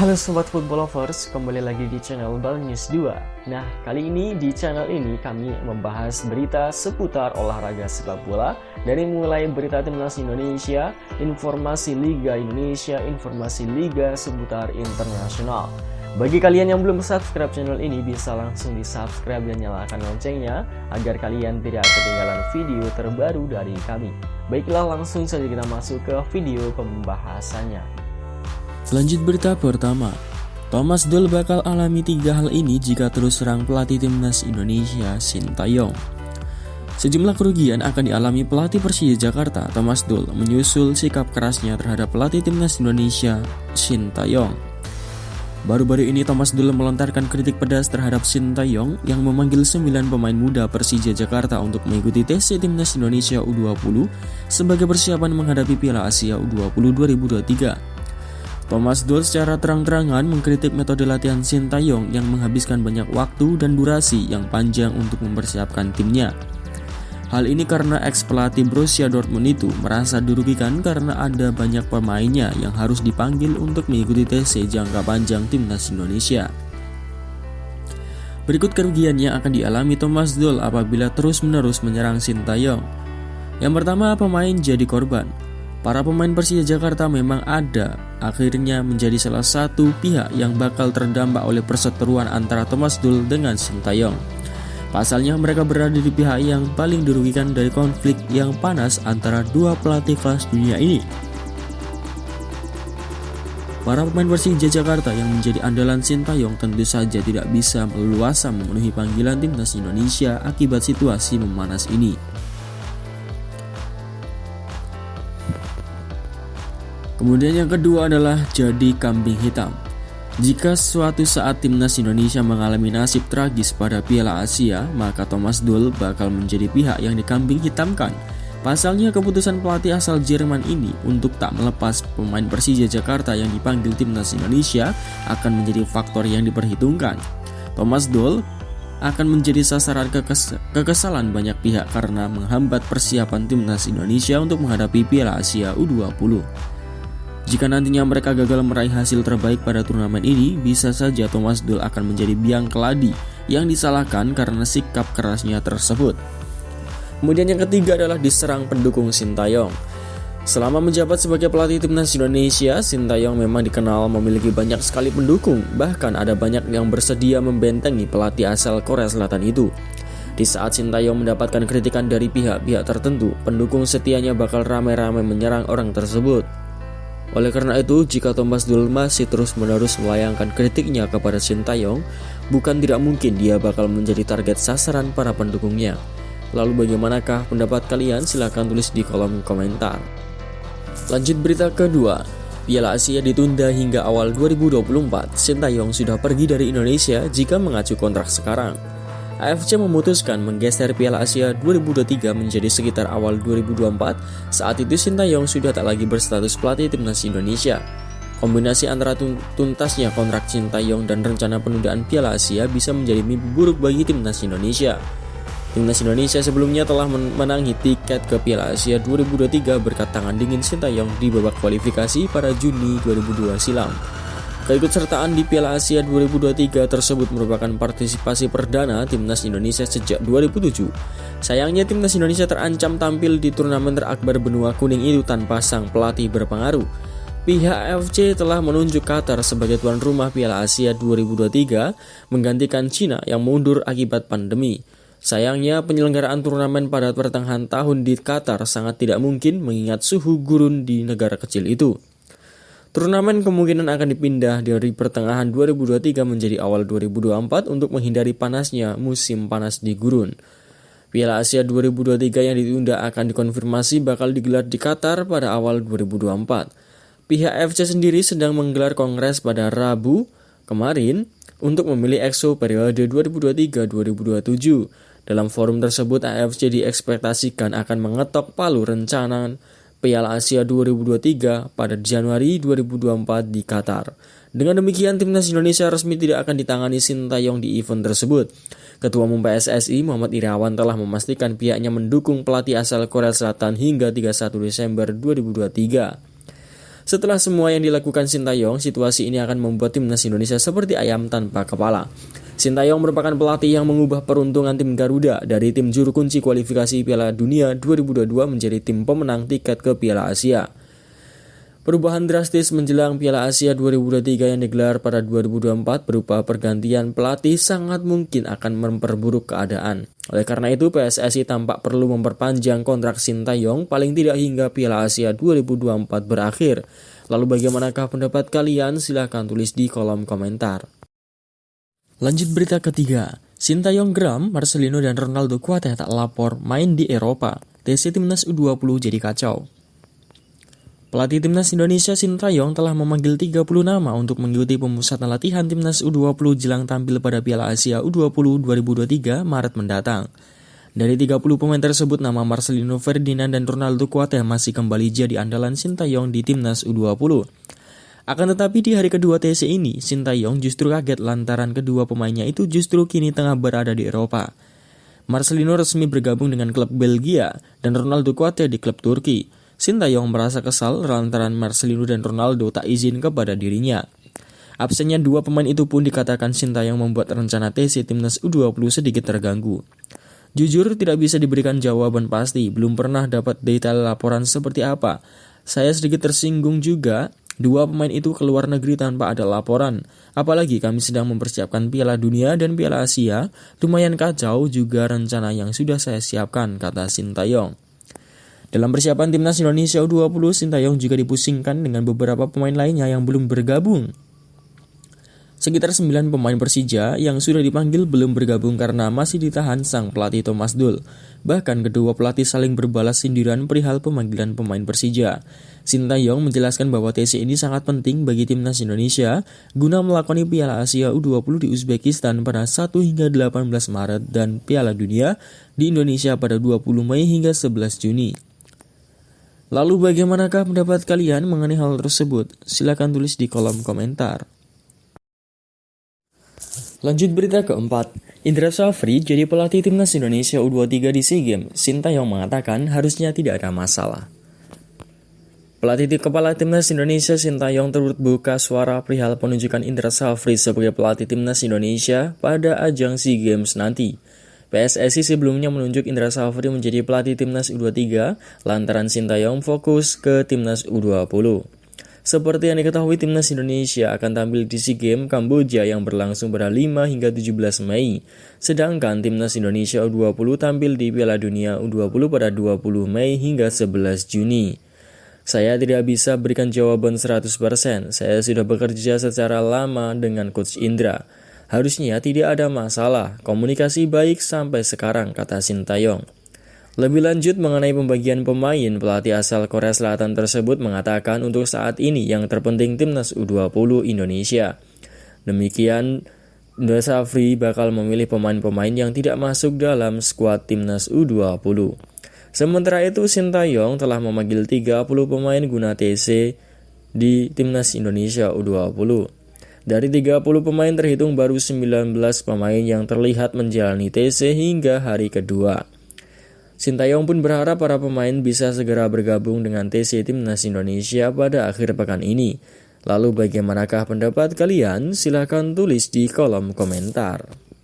Halo Sobat Football Lovers, kembali lagi di channel Bal News 2. Nah, kali ini di channel ini kami membahas berita seputar olahraga sepak bola. Dari mulai berita timnas Indonesia, informasi Liga Indonesia, informasi Liga seputar internasional. Bagi kalian yang belum subscribe channel ini, bisa langsung di subscribe dan nyalakan loncengnya agar kalian tidak ketinggalan video terbaru dari kami. Baiklah, langsung saja kita masuk ke video pembahasannya. Lanjut berita pertama, Thomas Doll bakal alami 3 hal ini jika terus serang pelatih timnas Indonesia, Sintayong. Sejumlah kerugian akan dialami pelatih Persija Jakarta, Thomas Doll, menyusul sikap kerasnya terhadap pelatih timnas Indonesia, Sintayong. Baru-baru ini Thomas Doll melontarkan kritik pedas terhadap Sintayong yang memanggil 9 pemain muda Persija Jakarta untuk mengikuti tes timnas Indonesia U20 sebagai persiapan menghadapi Piala Asia U20 2023. Thomas Doll secara terang-terangan mengkritik metode latihan Sintayong yang menghabiskan banyak waktu dan durasi yang panjang untuk mempersiapkan timnya. Hal ini karena ex-pelatih Borussia Dortmund itu merasa dirugikan karena ada banyak pemainnya yang harus dipanggil untuk mengikuti tes jangka panjang timnas Indonesia. Berikut kerugian yang akan dialami Thomas Doll apabila terus-menerus menyerang Sintayong. Yang pertama, pemain jadi korban. Para pemain Persija Jakarta memang akhirnya menjadi salah satu pihak yang bakal terdampak oleh perseteruan antara Thomas Doll dengan Sintayong. Pasalnya mereka berada di pihak yang paling dirugikan dari konflik yang panas antara dua pelatih kelas dunia ini. Para pemain Persija Jakarta yang menjadi andalan Sintayong tentu saja tidak bisa leluasa memenuhi panggilan timnas Indonesia akibat situasi memanas ini. Kemudian yang kedua adalah jadi kambing hitam. Jika suatu saat timnas Indonesia mengalami nasib tragis pada Piala Asia, maka Thomas Doll bakal menjadi pihak yang dikambing hitamkan. Pasalnya keputusan pelatih asal Jerman ini untuk tak melepas pemain Persija Jakarta yang dipanggil timnas Indonesia akan menjadi faktor yang diperhitungkan. Thomas Doll akan menjadi sasaran kekesalan banyak pihak karena menghambat persiapan timnas Indonesia untuk menghadapi Piala Asia U20. Jika nantinya mereka gagal meraih hasil terbaik pada turnamen ini, bisa saja Thomas Doll akan menjadi biang keladi yang disalahkan karena sikap kerasnya tersebut. Kemudian yang ketiga adalah diserang pendukung Sintayong. Selama menjabat sebagai pelatih timnas Indonesia, Sintayong memang dikenal memiliki banyak sekali pendukung, bahkan ada banyak yang bersedia membentengi pelatih asal Korea Selatan itu. Di saat Sintayong mendapatkan kritikan dari pihak-pihak tertentu, pendukung setianya bakal ramai-ramai menyerang orang tersebut. Oleh karena itu, jika Thomas Doll masih terus-menerus melayangkan kritiknya kepada Sintayong, bukan tidak mungkin dia bakal menjadi target sasaran para pendukungnya. Lalu bagaimanakah pendapat kalian? Silahkan tulis di kolom komentar. Lanjut berita kedua, Piala Asia ditunda hingga awal 2024. Sintayong sudah pergi dari Indonesia jika mengacu kontrak sekarang. AFC memutuskan menggeser Piala Asia 2023 menjadi sekitar awal 2024. Saat itu Sintayong sudah tak lagi berstatus pelatih timnas Indonesia. Kombinasi antara tuntasnya kontrak Sintayong dan rencana penundaan Piala Asia bisa menjadi mimpi buruk bagi timnas Indonesia. Timnas Indonesia sebelumnya telah menangi tiket ke Piala Asia 2023 berkat tangan dingin Sintayong di babak kualifikasi pada Juni 2002 silam. Keikutsertaan di Piala Asia 2023 tersebut merupakan partisipasi perdana timnas Indonesia sejak 2007. Sayangnya timnas Indonesia terancam tampil di turnamen terakbar benua kuning itu tanpa sang pelatih berpengaruh. Pihak AFC telah menunjuk Qatar sebagai tuan rumah Piala Asia 2023 menggantikan Cina yang mundur akibat pandemi. Sayangnya penyelenggaraan turnamen pada pertengahan tahun di Qatar sangat tidak mungkin mengingat suhu gurun di negara kecil itu. Turnamen kemungkinan akan dipindah dari pertengahan 2023 menjadi awal 2024 untuk menghindari panasnya musim panas di gurun. Piala Asia 2023 yang ditunda akan dikonfirmasi bakal digelar di Qatar pada awal 2024. Pihak AFC sendiri sedang menggelar kongres pada Rabu kemarin untuk memilih EXO periode 2023-2027. Dalam forum tersebut, AFC diekspektasikan akan mengetok palu rencana Piala Asia 2023 pada Januari 2024 di Qatar. Dengan demikian, timnas Indonesia resmi tidak akan ditangani Sintayong di event tersebut. Ketua Umum PSSI Muhammad Irawan telah memastikan pihaknya mendukung pelatih asal Korea Selatan hingga 31 Desember 2023. Setelah semua yang dilakukan Sintayong, situasi ini akan membuat timnas Indonesia seperti ayam tanpa kepala. Sintayong merupakan pelatih yang mengubah peruntungan tim Garuda dari tim juru kunci kualifikasi Piala Dunia 2022 menjadi tim pemenang tiket ke Piala Asia. Perubahan drastis menjelang Piala Asia 2023 yang digelar pada 2024 berupa pergantian pelatih sangat mungkin akan memperburuk keadaan. Oleh karena itu, PSSI tampak perlu memperpanjang kontrak Sintayong paling tidak hingga Piala Asia 2024 berakhir. Lalu bagaimanakah pendapat kalian? Silahkan tulis di kolom komentar. Lanjut berita ketiga, Sintayong geram, Marcelino dan Ronaldo Kuateh tak lapor main di Eropa. TC Timnas U20 jadi kacau. Pelatih Timnas Indonesia Sintayong telah memanggil 30 nama untuk mengikuti pemusatan latihan Timnas U20 jelang tampil pada Piala Asia U20 2023 Maret mendatang. Dari 30 pemain tersebut, nama Marcelino Ferdinand dan Ronaldo Kuateh masih kembali jadi andalan Sintayong di Timnas U20. Akan tetapi di hari kedua TC ini, Sintayong justru kaget lantaran kedua pemainnya itu justru kini tengah berada di Eropa. Marcelino resmi bergabung dengan klub Belgia dan Ronaldo Kuateh di klub Turki. Sintayong merasa kesal lantaran Marcelino dan Ronaldo tak izin kepada dirinya. Absennya dua pemain itu pun dikatakan Sintayong membuat rencana TC Timnas U20 sedikit terganggu. Jujur tidak bisa diberikan jawaban pasti, belum pernah dapat detail laporan seperti apa. Saya sedikit tersinggung juga, dua pemain itu keluar negeri tanpa ada laporan. Apalagi kami sedang mempersiapkan Piala Dunia dan Piala Asia, lumayan kacau juga rencana yang sudah saya siapkan, kata Sintayong. Dalam persiapan Timnas Indonesia U20, Sintayong juga dipusingkan dengan beberapa pemain lainnya yang belum bergabung. Sekitar 9 pemain Persija yang sudah dipanggil belum bergabung karena masih ditahan sang pelatih Thomas Doll. Bahkan kedua pelatih saling berbalas sindiran perihal pemanggilan pemain Persija. Sintayong menjelaskan bahwa TC ini sangat penting bagi Timnas Indonesia guna melakoni Piala Asia U20 di Uzbekistan pada 1 hingga 18 Maret dan Piala Dunia di Indonesia pada 20 Mei hingga 11 Juni. Lalu bagaimanakah pendapat kalian mengenai hal tersebut? Silakan tulis di kolom komentar. Lanjut berita keempat, Indra Syafri jadi pelatih Timnas Indonesia U23 di SEA Games. Sintayong mengatakan harusnya tidak ada masalah. Pelatih kepala Timnas Indonesia Sintayong turut buka suara perihal penunjukan Indra Syafri sebagai pelatih Timnas Indonesia pada ajang SEA Games nanti. PSSI sebelumnya menunjuk Indra Syafri menjadi pelatih Timnas U23 lantaran Sintayong fokus ke Timnas U20. Seperti yang diketahui, Timnas Indonesia akan tampil di SEA Games Kamboja yang berlangsung pada 5 hingga 17 Mei. Sedangkan Timnas Indonesia U20 tampil di Piala Dunia U20 pada 20 Mei hingga 11 Juni. Saya tidak bisa berikan jawaban 100%. Saya sudah bekerja secara lama dengan Coach Indra. Harusnya tidak ada masalah, komunikasi baik sampai sekarang, kata Sintayong. Lebih lanjut mengenai pembagian pemain, pelatih asal Korea Selatan tersebut mengatakan untuk saat ini yang terpenting Timnas U20 Indonesia. Demikian, Indra Syafri bakal memilih pemain-pemain yang tidak masuk dalam skuad Timnas U20. Sementara itu, Sintayong telah memanggil 30 pemain guna TC di Timnas Indonesia U20. Dari 30 pemain terhitung baru 19 pemain yang terlihat menjalani TC hingga hari kedua. Sintayong pun berharap para pemain bisa segera bergabung dengan TC Timnas Indonesia pada akhir pekan ini. Lalu bagaimanakah pendapat kalian? Silahkan tulis di kolom komentar.